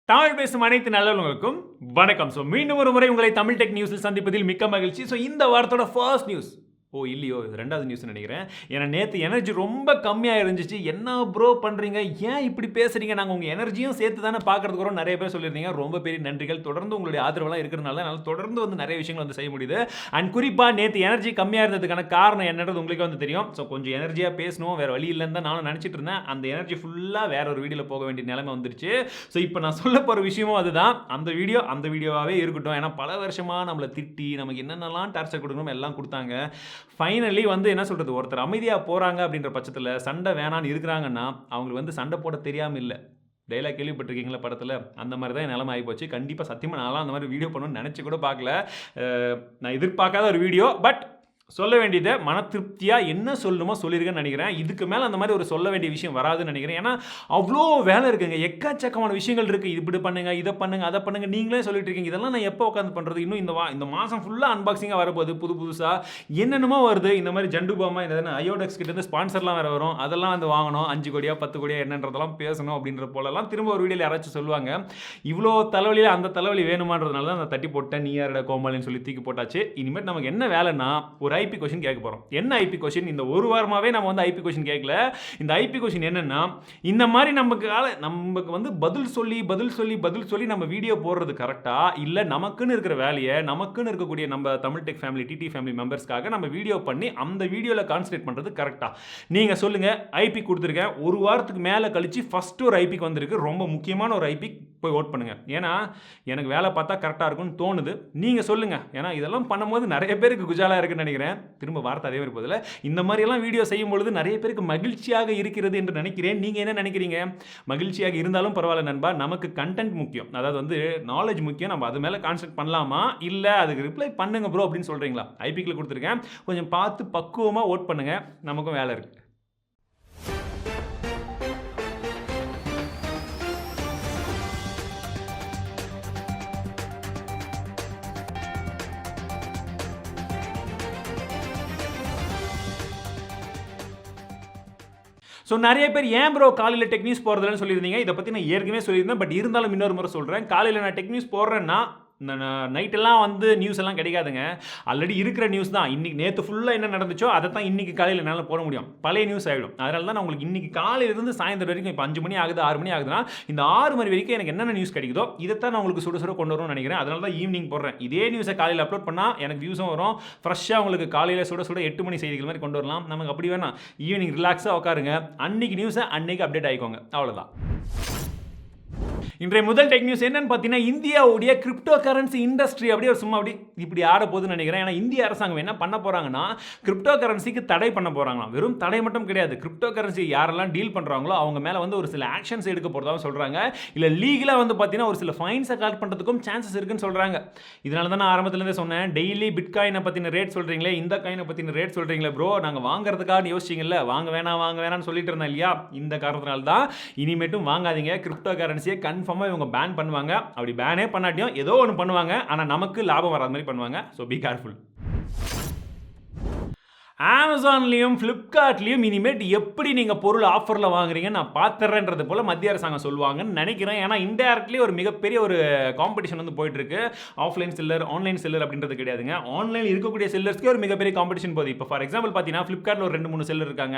தமிழ் பேசும் அனைத்து நல்லவங்களுக்கும் வணக்கம். மீண்டும் ஒரு முறை உங்களை தமிழ் டெக் நியூஸில் சந்திப்பதில் மிக்க மகிழ்ச்சி. இந்த வாரத்தோட ஃபர்ஸ்ட் நியூஸ் இல்லையோ இது ரெண்டாவது நியூஸ் நினைக்கிறேன். ஏன்னா நேற்று எனர்ஜி ரொம்ப கம்மியாக இருந்துச்சு. என்ன ப்ரோ பண்ணுறீங்க, ஏன் இப்படி பேசுகிறீங்க, நாங்கள் உங்கள் எனர்ஜியும் சேர்த்து தானே பார்க்கறதுக்கு வரோம் நிறைய பேர் சொல்லியிருந்தீங்க. ரொம்ப பெரிய நன்றிகள். தொடர்ந்து உங்களுடைய ஆதரவெல்லாம் இருக்கிறதுனால என்னால் தொடர்ந்து நிறைய விஷயங்கள் செய்ய முடியுது. அண்ட் குறிப்பாக நேற்று எனர்ஜி கம்மியாக இருந்ததுக்கான காரணம் என்னன்றது உங்களுக்கு தெரியும். கொஞ்சம் எனர்ஜியாக பேசணும், வேறு வழி இல்லைன்னு தான் நானும் நினச்சிட்டு இருந்தேன். அந்த எனர்ஜி ஃபுல்லாக வேற ஒரு வீடியோவில் போக வேண்டிய நிலைமை வந்துருச்சு. இப்போ நான் சொல்ல போகிற விஷயமும் அதுதான். அந்த வீடியோவாகவே இருக்கட்டும். ஏன்னா பல வருஷமாக நம்மளை திட்டி நமக்கு என்னென்னலாம் டார்ச்சர் கொடுக்கணும் எல்லாம் கொடுத்தாங்க. ஃபைனலி என்ன சொல்கிறது, ஒருத்தர் அமைதியாக போகிறாங்க அப்படின்ற பட்சத்தில் சண்டை வேணான்னு இருக்கிறாங்கன்னா அவங்களுக்கு சண்டை போட தெரியாமல் இல்லை. டைலாக் கேள்விப்பட்டிருக்கீங்களா படத்தில்? அந்த மாதிரி தான் நிலைமை ஆகிப்போச்சு. கண்டிப்பாக சத்தியமாக நான்லாம் அந்த மாதிரி வீடியோ பண்ணணும்னு நினச்சி கூட பார்க்கல. நான் எதிர்பார்க்காத ஒரு வீடியோ. பட் சொல்ல வேண்டியதை மன திருப்தியாக என்ன சொல்லணுமோ சொல்லியிருக்கேன்னு நினைக்கிறேன். இதுக்கு மேலே அந்த மாதிரி ஒரு சொல்ல வேண்டிய விஷயம் வராதுன்னு நினைக்கிறேன். ஏன்னா அவ்வளோ வேலை இருக்குங்க, எக்கச்சக்கமான விஷயங்கள் இருக்குது. இப்படி பண்ணுங்க, இதை பண்ணுங்க, அதை பண்ணுங்க, நீங்களே சொல்லிட்டு இருக்கீங்க. இதெல்லாம் நான் எப்போ உட்காந்து பண்ணுறது? இன்னும் இந்த மாதம் ஃபுல்லாக அன்பாக்சிங்காக வரப்போகுது. புதுசாக என்னென்னமோ வருது. இந்த மாதிரி ஜண்டு பாமா இந்த ஐயோடெக்ஸ் கிட்டேருந்து ஸ்பான்சர்லாம் வேறு வரும். அதெல்லாம் வாங்கணும். 5 கோடியா 10 கோடியா என்னன்றதெல்லாம் பேசணும் அப்படின்ற போலலாம் திரும்ப ஒரு வீடியோவில் யாராச்சும் சொல்லுவாங்க. இவ்வளோ தலைவலியில் அந்த தலைவலி வேணுமான்றதுனால தான் நான் தட்டி போட்டேன். நீ யாரோட கோமாளின்னு சொல்லி தூக்கி போட்டாச்சு. இனிமேல் நமக்கு என்ன வேலைன்னா ஒரு ஐபி கொஸ்டின் கேட்க போறோம். என்ன ஐபி கொஸ்டின்? இந்த ஒரு வாரமாவே நம்ம ஐபி கொஸ்டின் கேட்கல. இந்த ஐபி கொஸ்டின் என்னன்னா, இந்த மாதிரி நமக்கு பதில் சொல்லி நம்ம வீடியோ போடுறது கரெக்டா, இல்ல நமக்குன்னு இருக்கிற வேலையை நமக்குன்னு இருக்கக்கூடிய நம்ம Tamil tech family TT family மெம்பர்ஸ்க்காக நம்ம வீடியோ பண்ணி அந்த வீடியோல கான்சன்ட்ரேட் பண்றது கரெக்டா? நீங்க சொல்லுங்க. ஐபி கொடுத்துருக்கேன். ஒரு வாரத்துக்கு மேல கழிச்சு ஃபர்ஸ்ட் ஒரு ஐபிக்கு வந்திருக்கு. ரொம்ப முக்கியமான ஒரு ஐபி. போய் ஓட் பண்ணுங்க. ஏன்னா எனக்கு வேலை பார்த்தா கரெக்டா இருக்கும்னு தோணுது. நீங்க சொல்லுங்க. ஏன்னா இதெல்லாம் பண்ணும்போது நிறைய பேருக்கு குஜாலா இருக்குன்னு நினைக்கிறேன். திரும்ப வார்த்தை அதே மாதிரி போதில்லை. இந்த மாதிரியெல்லாம் வீடியோ செய்யும் பொழுது நிறைய பேருக்கு மகிழ்ச்சியாக இருக்கிறது என்று நினைக்கிறேன். நீங்கள் என்ன நினைக்கிறீங்க? மகிழ்ச்சியாக இருந்தாலும் பரவாயில்ல நண்பா, நமக்கு கண்டென்ட் முக்கியம். அதாவது நாலேஜ் முக்கியம். நம்ம அது மேலே கான்சென்ட்ரேட் பண்ணலாமா, இல்லை அதுக்கு ரிப்ளை பண்ணுங்க ப்ரோ அப்படின்னு சொல்கிறீங்களா? ஐபிக்கில் கொடுத்துருக்கேன். கொஞ்சம் பார்த்து பக்குவமாக ஓட் பண்ணுங்க. நமக்கும் வேலை இருக்குது. நிறைய பேர் ஏன் ப்ரோ காலையில் டெக் நியூஸ் போகிறதுன்னு சொல்லியிருந்தீங்க. இதை பற்றி நான் ஏற்கனவே சொல்லியிருந்தேன். பட் இருந்தாலும் இன்னொரு முறை சொல்கிறேன். காலையில் நான் டெக் நியூஸ் போடுறேன்னா நைட்டெல்லாம் நியூஸ் எல்லாம் கிடைக்காதுங்க. ஆல்ரெடி இருக்கிற நியூஸ் தான். இன்னைக்கு நேற்று ஃபுல்லாக என்ன நடந்துச்சோ அதை தான் இன்னைக்கு காலையில் என்னால் போட முடியும். பழைய நியூஸ் ஆகிடும். அதனால தான் நான் உங்களுக்கு இன்னைக்கு காலையிலிருந்து சாயந்தரம் வரைக்கும், இப்போ 5 மணி ஆகுது 6 மணி ஆகுதுன்னா இந்த 6 மணி வரைக்கும் எனக்கு என்னென்ன நியூஸ் கிடைக்குதோ இதைத்தான் நான் உங்களுக்கு சுட கொண்டு வரும்னு நினைக்கிறேன். அதனால தான் ஈவினிங் போடுறேன். இதே நியூஸை காலையில் அப்லோட் பண்ணால் எனக்கு வியூஸும் வரும். ஃப்ரெஷ்ஷாக உங்களுக்கு காலையில் சுட 8 மணி செய்திகள் மாதிரி கொண்டு வரலாம். நமக்கு அப்படி வேணாம். ஈவினிங் ரிலாக்ஸாக உட்காருங்க. அன்னைக்கு நியூஸை அன்னைக்கு அப்டேட் ஆகிக்கோங்க. அவ்வளோதான். இன்றைய முதல் டெக் நியூஸ் என்னன்னு பார்த்தீங்கன்னா, இந்தியாவுடைய கிரிப்டோ கரன்சி இண்டஸ்ட்ரி அப்படியே சும்மா இப்படி ஆட போகுதுன்னு நினைக்கிறேன். ஏன்னா இந்திய அரசாங்கம் என்ன பண்ண போறாங்கன்னா, கிரிப்டோ கரன்சிக்கு தடை பண்ண போறாங்களாம். வெறும் தடை மட்டும் கிடையாது, கிரிப்டோ கரன்சி யாரெல்லாம் டீல் பண்றாங்களோ அவங்க மேல ஒரு சில ஆக்ஷன்ஸ் எடுக்க போறதா சொல்றாங்க. இல்ல லீகலா பார்த்தீங்கன்னா ஒரு சில ஃபைன்ஸை கலெக்ட் பண்றதுக்கும் சான்சஸ் இருக்குன்னு சொல்றாங்க. இதனால தான் நான் ஆரம்பத்திலேருந்தே சொன்னேன், டெய்லி பிட்காயினை பத்தின ரேட் சொல்றீங்களே, இந்த காயினை பத்தின ரேட் சொல்றீங்களே ப்ரோ, நாங்க வாங்குறதுக்காக யோசிச்சிங்கல்ல, வாங்க வேணாம்னு சொல்லிட்டு இருந்தேன் இல்லையா? இந்த காரணத்தினால தான் இனிமேட்டும் வாங்காதீங்க. கிரிப்டோ கரன்சியை கன்ஃபார்மாக இவங்க பேன் பண்ணுவாங்க. அப்படி பேனே பண்ணாட்டியும் ஏதோ ஒன்று பண்ணுவாங்க. ஆனால் நமக்கு லாபம் வராத மாதிரி பண்ணுவாங்க. So be careful. அமேசான்லையும் ஃப்ளிப்கார்ட்லையும் இனிமேட் எப்படி நீங்கள் பொருள் ஆஃபரில் வாங்குறீங்கன்னு நான் பார்த்துறேன்றது போல் மத்திய அரசாங்கம் சொல்லுவாங்கன்னு நினைக்கிறேன். ஏன்னா இன்டைரக்ட்லி ஒரு மிகப்பெரிய ஒரு காம்படிஷன் போயிட்டுருக்கு. ஆஃப்லைன் செல்லர் ஆன்லைன் செல்லர் அப்படின்றது கிடையாதுங்க. ஆன்லைனில் இருக்கக்கூடிய செல்லர்ஸ்க்கே ஒரு மிகப்பெரிய காம்படிஷன் போகுது. இப்போ ஃபார் எக்ஸாம்பிள் பார்த்தீங்கன்னா, ஃப்ளிப்கார்ட்டில் ஒரு 2-3 செல்லர் இருக்காங்க,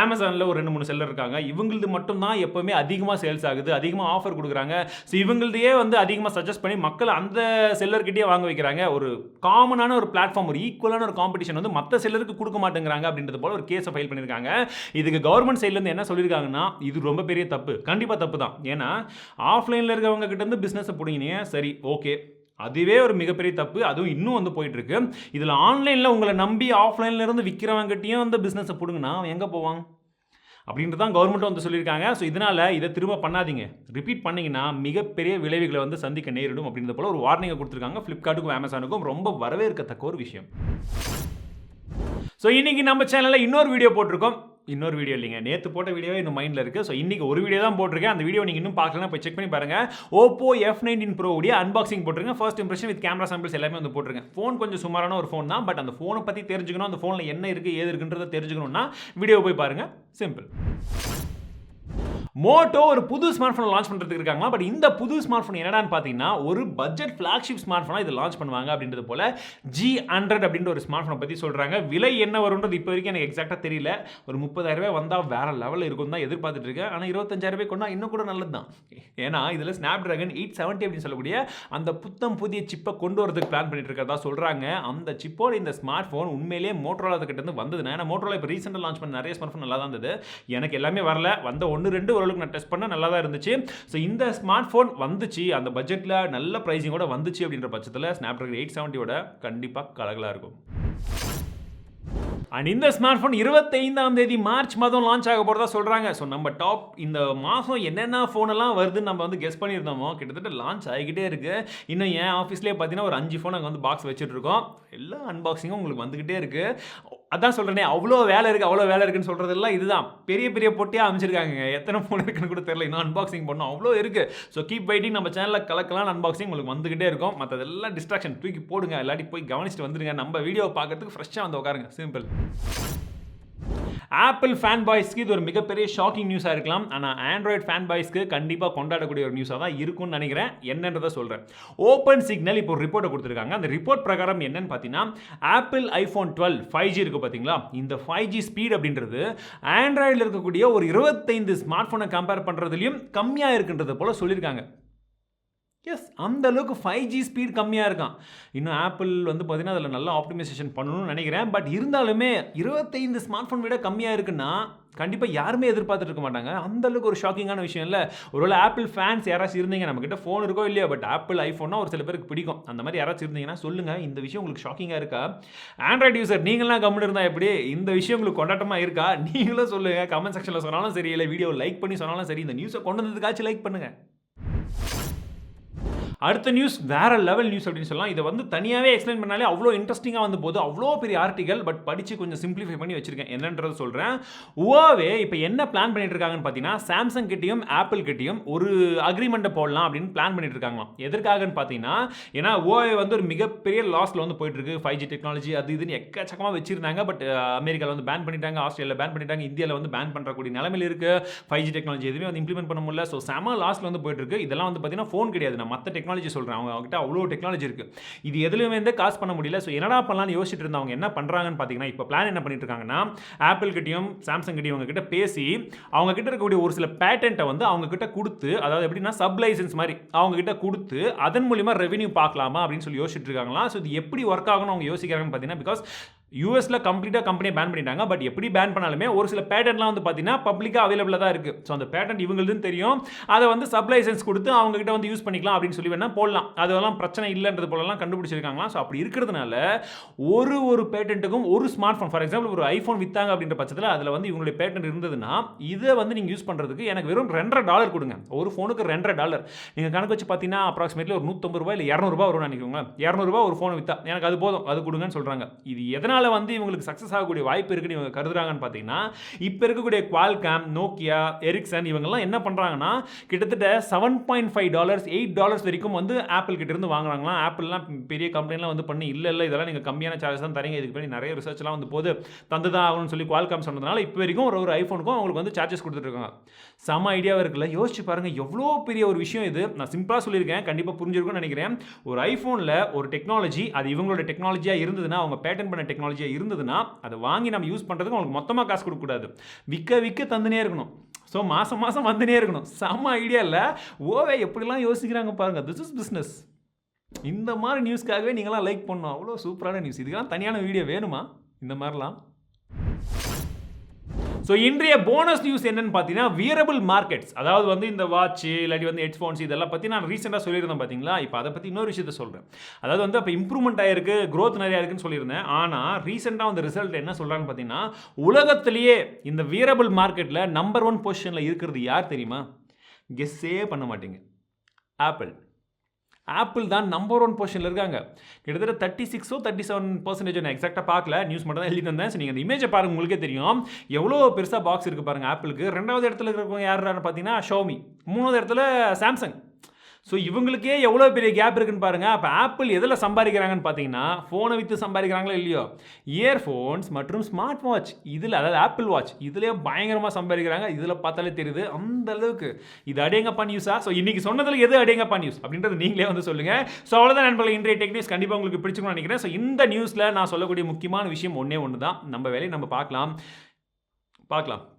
அமேசானில் ஒரு 2-3 செல்லர் இருக்காங்க. இவங்களது மட்டும்தான் எப்போவுமே அதிகமாக சேல்ஸ் ஆகுது, அதிகமாக ஆஃபர் கொடுக்குறாங்க. ஸோ இவங்களதையே அதிகமாக சஜஸ்ட் பண்ணி மக்கள் அந்த செல்லர்கிட்டயே வாங்க வைக்கிறாங்க. ஒரு காமனான ஒரு பிளாட்ஃபார்ம், ஒரு ஈக்குவலான ஒரு காம்படிஷன் மற்ற செல்லருக்கு கொடுக்க மாட்டேங்கிறாங்க அப்படின்றது போல ஒரு கேஸை ஃபைல் பண்ணியிருக்காங்க. இதுக்கு கவர்மெண்ட் சைட்ல இருந்து என்ன சொல்லியிருக்காங்கன்னா, இது ரொம்ப பெரிய தப்பு, கண்டிப்பா தப்பு தான். ஏன்னா ஆஃப்லைன்ல இருக்கவங்க கிட்ட இருந்து பிசினஸ் பிடிங்கினீங்க, சரி ஓகே, அதுவே ஒரு மிகப்பெரிய தப்பு. அதுவும் இன்னும் போயிட்டு இருக்கு. இதுல ஆன்லைன்ல உங்களை நம்பி ஆஃப்லைன்ல இருந்து விற்கிறவங்ககிட்டயும் பிசினஸ் பிடுங்கினா எங்க போவாங்க அப்படின்றது தான் கவர்மெண்ட்டும் சொல்லியிருக்காங்க. ஸோ இதனால் இதை திரும்ப பண்ணாதீங்க. ரிப்பீட் பண்ணிங்கன்னா மிகப்பெரிய விளைவுகளை சந்திக்க நேரிடும் அப்படின்றது போல ஒரு வார்னிங்கை கொடுத்துருக்காங்க. ஃப்ளிப்கார்ட்டுக்கும் அமேசானுக்கும் ரொம்ப வரவேற்கத்தக்க ஒரு விஷயம். ஸோ இன்றைக்கி நம்ம சேனலில் இன்னொரு வீடியோ போட்டிருக்கோம். இன்னொரு வீடியோ இல்லைங்க, நேற்று போட்ட வீடியோவே இன்னும் மைண்டில் இருக்குது. ஸோ இன்றைக்கி ஒரு வீடியோ தான் போட்டிருக்கேன். அந்த வீடியோ நீங்கள் இன்னும் பார்க்கலாம், போய் செக் பண்ணி பாருங்கள். ஓப்போ F19 Pro உடைய அன்பாக்சிங் போட்டிருக்கேன். First impression with camera samples எல்லாமே போட்டிருக்கேன். ஃபோன் கொஞ்சம் சுமாரான ஒரு ஃபோன் தான். பட் அந்த ஃபோனை பற்றி தெரிஞ்சுக்கணும், அந்த ஃபோனில் என்ன இருக்குது ஏது இருக்குன்றதை தெரிஞ்சுக்கணும்னா வீடியோ போய் பாருங்கள். சிம்பிள். மோட்டோ ஒரு புது ஸ்மார்ட் ஃபோன் லான்ச் பண்ணுறதுக்கு இருக்காங்களா. பட் இந்த புது ஸ்மார்ட் ஃபோன் என்னடான்னு பார்த்தீங்கன்னா ஒரு பட்ஜெட் ஃப்ளாக்ஷிப் ஸ்மார்ட் ஃபோனாக இதை லான்ச் பண்ணுவாங்க அப்படின்றது போல G100 அப்படின்ற ஒரு ஸ்மார்ட் ஃபோனை பற்றி சொல்கிறாங்க. விலை என்ன வரும்ன்றது இப்போ வரைக்கும் எனக்கு எக்ஸாக்டாக தெரியல. ஒரு 30,000 வந்தால் வேற லெவலில் இருக்கும் தான் எதிர்பார்த்துட்டு இருக்கேன். ஆனால் 25,000 கொண்டா இன்னும் கூட நல்லது தான். ஏன்னா இதில் ஸ்னாப்டிராகன் 870 அப்படின்னு சொல்லக்கூடிய அந்த புத்தம் புதிய சிப்பை கொண்டு வரதுக்கு பிளான் பண்ணிட்டு இருக்கிறதா சொல்கிறாங்க. அந்த சிப்போட இந்த ஸ்மார்ட் ஃபோன் உண்மையிலேயே மோட்டோரோலா கிட்ட இருந்து வந்ததுன்னா, ஏன்னா மோட்டோரோலா இப்போ ரீசெண்டாக லான்ச் பண்ண நிறைய ஸ்மார்ட் ஃபோன் நல்லா தான் இருந்தது. எனக்கு எல்லாமே வரல, வந்த 1-2 ஓரளவுக்கு நான் டெஸ்ட் பண்ண நல்லா தான் இருந்துச்சு. ஸோ இந்த ஸ்மார்ட் ஃபோன் வந்துச்சு, அந்த பட்ஜெட்டில் நல்ல ப்ரைஸிங்கோட வந்துச்சு அப்படின்ற பட்சத்தில் ஸ்னாப்டிராகன் 870 கண்டிப்பாக கலகலாக இருக்கும். அண்ட் இந்த ஸ்மார்ட் ஃபோன் 25ஆம் தேதி மார்ச் மாதம் லான்ச் ஆக போகிறதா சொல்கிறாங்க. ஸோ நம்ம டாப் இந்த மாதம் என்னென்ன ஃபோனெல்லாம் வருதுன்னு நம்ம வந்து கெஸ் பண்ணியிருந்தோமோ கிட்டத்தட்ட லான்ச் ஆகிக்கிட்டே இருக்குது. இன்னும் என் ஆஃபீஸ்லேயே பார்த்தீங்கன்னா ஒரு 5 ஃபோன் அங்கே வந்து பாக்ஸ் வச்சுட்ருக்கோம். எல்லா அன்பாக்சிங்கும் உங்களுக்கு வந்துக்கிட்டே இருக்குது. அதான் சொல்கிறேனே, அவ்வளோ வேலை இருக்குன்னு சொல்கிறதெல்லாம் இதுதான். பெரிய பெரிய பொட்டியாக அமைச்சிருக்காங்க. எத்தனை ஃபோன் இருக்குன்னு கூட தெரியல. இன்னும் அன்பாக்சிங் பண்ணோம், அவ்வளோ இருக்குது. So keep waiting. நம்ம சேனலில் கலக்கலாம் அன்பாக்சிங் உங்களுக்கு வந்துக்கிட்டே இருக்கும். மற்றதெல்லாம் டிஸ்ட்ராக்ஷன் தூக்கி போடுங்க, எல்லாட்டி போய் கவனிச்சுட்டு வந்துடுங்க. நம்ம வீடியோவை பார்க்கறதுக்கு ஃப்ரெஷ்ஷாக வந்து உட்காருங்க. சிம்பிள். ஆப்பிள் ஃபேன் பாய்ஸ்க்கு இது ஒரு மிகப்பெரிய ஷாக்கிங் நியூஸாக இருக்கலாம். ஆனால் ஆண்ட்ராய்டு ஃபேன் பாய்ஸ்க்கு கண்டிப்பாக கொண்டாடக்கூடிய ஒரு நியூஸாக தான் இருக்கும்னு நினைக்கிறேன். என்னன்றதை சொல்கிறேன். ஓப்பன் சிக்னல் இப்போ ஒரு ரிப்போர்ட்டை கொடுத்துருக்காங்க. அந்த ரிப்போர்ட் பிரகாரம் என்னன்னு பார்த்தீங்கன்னா ஆப்பிள் iPhone 12 5G இருக்குது பார்த்தீங்களா, இந்த 5G ஸ்பீட் அப்படின்றது ஆண்ட்ராய்டில் இருக்கக்கூடிய ஒரு 25 ஸ்மார்ட் ஃபோனை கம்பேர் பண்ணுறதுலையும் கம்மியாக இருக்குன்றது போல் சொல்லியிருக்காங்க. எஸ், அந்த அளவுக்கு 5G ஸ்பீட் கம்மியாக இருக்கான். இன்னும் ஆப்பிள் வந்து பார்த்தீங்கன்னா அதில் நல்லா ஆப்டிமைசேஷன் பண்ணணும்னு நினைக்கிறேன். பட் இருந்தாலுமே 25 ஸ்மார்ட் ஃபோன் விட கம்மியாக இருக்குன்னா கண்டிப்பாக யாருமே எதிர்பார்த்துட்டு இருக்க மாட்டாங்க. அந்த அளவுக்கு ஒரு ஷாக்கிங்கான விஷயம் இல்லை. ஒருவேளை ஆப்பிள் ஃபேன்ஸ் யாராச்சும் இருந்தீங்க, நம்மக்கிட்ட ஃபோன் இருக்கோ இல்லையோ, பட் ஆப்பிள் ஐஃபோன்னா ஒரு சில பேருக்கு பிடிக்கும். அந்த மாதிரி யாராச்சும் இருந்தீங்கன்னா சொல்லுங்கள், இந்த விஷயம் உங்களுக்கு ஷாக்கிங்காக இருக்கா? ஆண்ட்ராய்டு யூசர் நீங்களாம் கம்முன்னு இருந்தால் எப்படி? இந்த விஷயம் உங்களுக்கு கொண்டாட்டமாக இருக்கா? நீங்களும் சொல்லுங்கள். கமெண்ட் செக்ஷனில் சொன்னாலும் சரி, இல்லை வீடியோ லைக் பண்ணி சொன்னாலும் சரி, இந்த நியூஸை கொண்டு வந்ததுக்காச்சும் லைக் பண்ணுங்கள். அடுத்த நியூஸ் வேற லெவல் நியூஸ் அப்படின்னு சொல்லலாம். இதை வந்து தனியாகவே எக்ஸ்பிளைன் பண்ணாலே அவ்வளோ இன்ட்ரெஸ்டிங்காக வந்து போது. அவ்வளோ பெரிய ஆர்டிகல், பட் படித்து கொஞ்சம் சிம்பிளிஃபை பண்ணி வச்சிருக்கேன். என்னன்றது சொல்கிறேன். Huawei இப்போ என்ன பிளான் பண்ணிட்டு இருக்காங்கன்னு பார்த்தீங்கன்னா, சாம்சங் கிட்டையும் ஆப்பிள் கிட்டையும் ஒரு அக்ரிமெண்ட்டை போடலாம் அப்படின்னு பிளான் பண்ணிட்டு இருக்காங்களாம். எதற்காகன்னு பார்த்தீங்கன்னா, ஏன்னா Huawei வந்து ஒரு மிகப்பெரிய லாஸில் வந்து போயிட்டு இருக்கு. 5G டெக்னாலஜி அது இதுன்னு எக்கச்சக்கமாக வச்சிருந்தாங்க. பட் அமெரிக்காவில் வந்து பேன் பண்ணிட்டாங்க, ஆஸ்திரேலியாவில் பேன் பண்ணிட்டாங்க, இந்தியாவில் வந்து பேன் பண்ணுறக்கூடிய நிலைமையில் இருக்கு. 5G டெக்னாலஜி எதுவுமே வந்து இம்ப்ளிமெண்ட் பண்ண முடியல. ஸோ செம லாஸில் வந்து போயிட்டு இருக்கு. இதெல்லாம் வந்து பார்த்தீங்கன்னா ஃபோன் கிடையாது, நான் மற்ற டெக்னாலஜி சொல்கிறேன். அவங்ககிட்ட அவ்வளோ டெக்னாலஜி இருக்குது. இது எதுலையுமே வந்து காசு பண்ண முடியல. ஸோ என்னடா பண்ணலாம்னு யோசிச்சுட்டு இருந்தவங்க என்ன பண்ணுறாங்கன்னு பார்த்தீங்கன்னா, இப்போ பிளான் என்ன பண்ணிட்டு இருக்காங்கன்னா, ஆப்பிள் கிட்டையும் சாம்சங் கிட்டையும் அவங்க கிட்ட பேசி அவங்க கிட்ட இருக்கக்கூடிய ஒரு சில பேட்டன்ட்டை வந்து அவங்க கிட்ட கொடுத்து, அதாவது எப்படின்னா சப் லைசன்ஸ் மாதிரி அவங்க கிட்ட கொடுத்து அதன் மூலியமா ரெவென்யூ பார்க்கலாமா அப்படின்னு சொல்லி யோசிச்சுட்டு இருக்காங்களா. ஸோ இது எப்படி ஒர்க் ஆகும்னு அவங்க யோசிக்கிறாங்கன்னு பார்த்தீங்கன்னா, பிகாஸ் யூஎஸ்ல கம்ப்ளீட்டாக கம்பெனியை பேன் பண்ணிட்டாங்க. பட் எப்படி பேன் பண்ணாலுமே ஒரு சில பேட்டன்ட்லாம் வந்து பார்த்தீங்கன்னா பப்ளிக்காக அவைலபிளாக தான் இருக்குது. ஸோ அந்த பேட்டன்ட் இவங்களுதுன்னு தெரியும். அதை வந்து சப் லைசன்ஸ் கொடுத்து அவங்க கிட்ட வந்து யூஸ் பண்ணிக்கலாம் அப்படின்னு சொல்லி வேணால் போடலாம். அதெல்லாம் பிரச்சனை இல்லைன்றது போலலாம் கண்டுபிடிச்சிருக்காங்களா. ஸோ அப்படி இருக்கிறதுனால ஒரு பேட்டன்ட்டுக்கும் ஒரு ஸ்மார்ட் ஃபோன், ஃபார் எக்ஸாம்பிள் ஒரு ஐஃபோன் விற்றாங்க அப்படின்ற பட்சத்தில் அதில் வந்து இவங்களுடைய பேட்டன்ட் இருந்ததுன்னா இதை வந்து நீங்கள் யூஸ் பண்ணுறதுக்கு எனக்கு வெறும் $2.5 கொடுங்க. ஒரு ஃபோனுக்கு $2.5 நீங்கள் கணக்கு வச்சு பார்த்தீங்கன்னா அப்ராக்சிமேட்லி ஒரு $150 இல்லை $200 வரும்னு நினைக்கோங்க. $200 ஒரு ஃபோன் விற்றா எனக்கு அது போதும், அது கொடுங்கன்னு சொல்கிறாங்க. இது எதனால் வந்து இவங்களுக்கு சக்சஸ் ஆகக்கூடிய வாய்ப்பு இருக்குன்னு இவங்க கருதுறாங்கன்னு பார்த்தீங்கன்னா, இப்போ இருக்கக்கூடிய குவால்காம், நோக்கியா, எரிக்சன் இவங்கெல்லாம் என்ன பண்ணுறாங்கன்னா கிட்டத்தட்ட $7.5 $8 வரைக்கும் வந்து ஆப்பிள் கிட்ட இருந்து வாங்குறாங்களாம். ஆப்பிள்லாம் பெரிய கம்பெனிலாம் வந்து பண்ணி இல்லை இதெல்லாம் நீங்கள் கம்மியான சார்ஜஸ் தான் தரீங்க, இதுக்கு பண்ணி நிறைய ரிசர்ச்லாம் வந்து போது தந்து தான் ஆகணும்னு சொல்லி குவால்காம் சொன்னதுனால இப்போ வரைக்கும் ஒரு ஐஃபோனுக்கும் அவங்களுக்கு வந்து சார்ஜஸ் கொடுத்துட்டு இருக்காங்க. செம ஐடியாவாக இருக்குல்ல. யோசிச்சு பாருங்கள் எவ்வளோ பெரிய ஒரு விஷயம் இது. நான் சிம்பிளாக சொல்லியிருக்கேன், கண்டிப்பாக புரிஞ்சிருக்கும்னு நினைக்கிறேன். ஒரு ஐஃபோனில் ஒரு டெக்னாலஜி அது இவங்களோட டெக்னாலஜியாக இருந்ததுன்னா, அவங்க பேட்டன் பண்ண டெக்னாலஜியாக இருந்ததுன்னா அதை வாங்கி நம்ம யூஸ் பண்ணுறதுக்கு அவங்களுக்கு மொத்தமாக காசு கொடுக்கக்கூடாது, விற்க தந்துனே இருக்கணும். ஸோ மாதம் வந்துனே இருக்கணும். செம்ம ஐடியா இல்லை. Huawei எப்படிலாம் யோசிக்கிறாங்க பாருங்கள். This is business. இந்த மாதிரி நியூஸ்க்காகவே நீங்களாம் லைக் பண்ணணும். அவ்வளோ சூப்பரான நியூஸ். இதுக்கெல்லாம் தனியான வீடியோ வேணுமா இந்த மாதிரிலாம்? ஸோ இன்றைய போனஸ் நியூஸ் என்னன்னு பார்த்தீங்கன்னா, வியரபிள் மார்க்கெட்ஸ், அதாவது வந்து இந்த வாட்ச் இல்லாட்டி வந்து ஹெட்ஃபோன்ஸ் இதெல்லாம் பற்றி நான் ரீசெண்டாக சொல்லியிருந்தேன் பார்த்தீங்களா. இப்போ அதை பற்றி இன்னொரு விஷயத்தை சொல்கிறேன். அதாவது வந்து அப்போ இம்ப்ரூவ்மெண்ட் ஆகிருக்கு, க்ரோத் நிறையா இருக்குன்னு சொல்லியிருந்தேன். ஆனால் ரீசெண்டாக வந்து ரிசல்ட் என்ன சொல்கிறான்னு பார்த்தீங்கன்னா, உலகத்திலேயே இந்த வியரபிள் மார்க்கெட்டில் நம்பர் 1 பொசிஷனில் இருக்கிறது யார் தெரியுமா? கெஸ்ஸே பண்ண மாட்டீங்க. ஆப்பிள் தான் நம்பர் 1 பொசிஷனில் இருக்காங்க. கிட்டத்தட்ட 36 37% நான் எக்ஸாக்டாக பார்க்கல, நியூஸ் மட்டும் தான் எழுதிட்டு வந்தேன். ஸோ நீங்கள் அந்த இமேஜை பாருங்கள், உங்களுக்கே தெரியும் எவ்வளோ பெருசாக பாக்ஸ் இருக்குது பாருங்கள் ஆப்பிளுக்கு. 2வது இடத்துல இருக்கிறவங்க யாருன்னு பார்த்தீங்கன்னா Xiaomi, 3வது இடத்துல சாம்சங். ஸோ இவங்களுக்கே எவ்வளோ பெரிய கேப் இருக்குன்னு பாருங்கள். அப்போ ஆப்பிள் எதில் சம்பாதிக்கிறாங்கன்னு பார்த்தீங்கன்னா, ஃபோனை விற்று சம்பாதிக்கிறாங்களோ இல்லையோ, இயர்ஃபோன்ஸ் மற்றும் ஸ்மார்ட் வாட்ச் இதில், அதாவது ஆப்பிள் வாட்ச் இதுலேயே பயங்கரமாக சம்பாதிக்கிறாங்க. இதில் பார்த்தாலே தெரியுது அந்த அளவுக்கு இது அடேங்கப்பா நியூஸா. ஸோ இன்றைக்கி சொன்னதில் எது அடேங்கப்பா நியூஸ் அப்படின்றது நீங்களே வந்து சொல்லுங்கள். ஸோ அவ்வளோதான் நண்பர்களே, இன்றைய டெக் நியூஸ் கண்டிப்பாக உங்களுக்கு பிடிச்சிருக்கும்னு நினைக்கிறேன். ஸோ இந்த நியூஸில் நான் சொல்லக்கூடிய முக்கியமான விஷயம் ஒன்றே ஒன்று தான். நம்ம வேலையை நம்ம பார்க்கலாம்,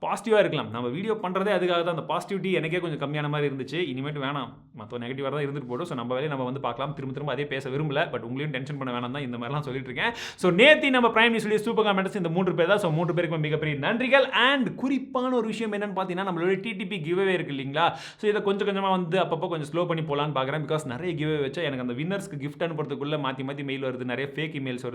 பாசிட்டிவாக இருக்கலாம். நம்ம வீடியோ பண்ணுறதே அதுக்காக தான். அந்த பாசிட்டிவிட்டி எனக்கே கொஞ்சம் கம்மியான மாதிரி இருந்துச்சு. இனிமேட்டு வேணாம், மற்ற நெகட்டிவாக தான் இருந்துட்டு போடும். ஸோ நம்ம வேலையை நம்ம வந்து பார்க்கலாம். திரும்ப அதே பேச விரும்பல, பட் உங்களையும் டென்ஷன் பண்ண வேணாம் தான் இந்த மாதிரிலாம் சொல்லிட்டு இருக்கேன். ஸோ நேத்தி நம்ம பிரைம் நியூஸ்லேயே சூப்பர் காமெண்ட்ஸ் இந்த 3 பேர் தான். ஸோ 3 பேருக்கு மிகப்பெரிய நன்றிகள். அண்ட் குறிப்பான ஒரு விஷயம் என்னன்னு பார்த்தீங்கன்னா, நம்மளோட டிடிபி கிவ்அவே இருக்கு இல்லைங்களா. ஸோ இதை கொஞ்சமாக வந்து அப்பப்போ கொஞ்சம் ஸ்லோ பண்ணி போகலான்னு பார்க்குறேன். பிகாஸ் நிறைய கிவ்அவே வச்சா எனக்கு அந்த வின்னர்ஸ்க்கு கிஃப்ட் அனுப்புறதுக்குள்ளே மாற்றி மெயில் வருது, நிறைய ஃபேக் மெயில்ஸ்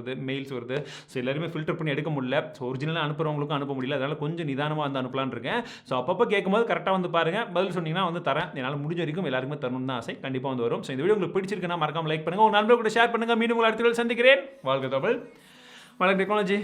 வருது. ஸோ எல்லாருமே ஃபில்டர் பண்ணி எடுக்க முடியல. ஸோ ஒரிஜினலாக அனுப்புறவங்களுக்கும் அனுப்ப முடியல. அதனால் கொஞ்சம் நிதானமாக வந்து அனுப்பலாம் இருக்கேன். ஸோ அப்பப்போ கேட்கும்போது கரெக்டாக வந்து பாருங்க, பதில் சொன்னீங்கன்னா வந்து தரேன். என்னால் முடிஞ்ச வரைக்கும் எல்லாருக்குமே தரணும்னு தான் ஆசை. கண்டிப்பாக வந்து வரும். ஸோ இந்த வீடியோ உங்களுக்கு பிடிச்சிருக்குன்னா மறக்காம லைக் பண்ணுங்க, உங்க நண்பர்கள் கூட ஷேர் பண்ணுங்க. மீண்டும் உங்களை அடுத்த வீடியோவில் சந்திக்கிறேன். வாழ்க தமிழ், வளர்க டெக்னாலஜி.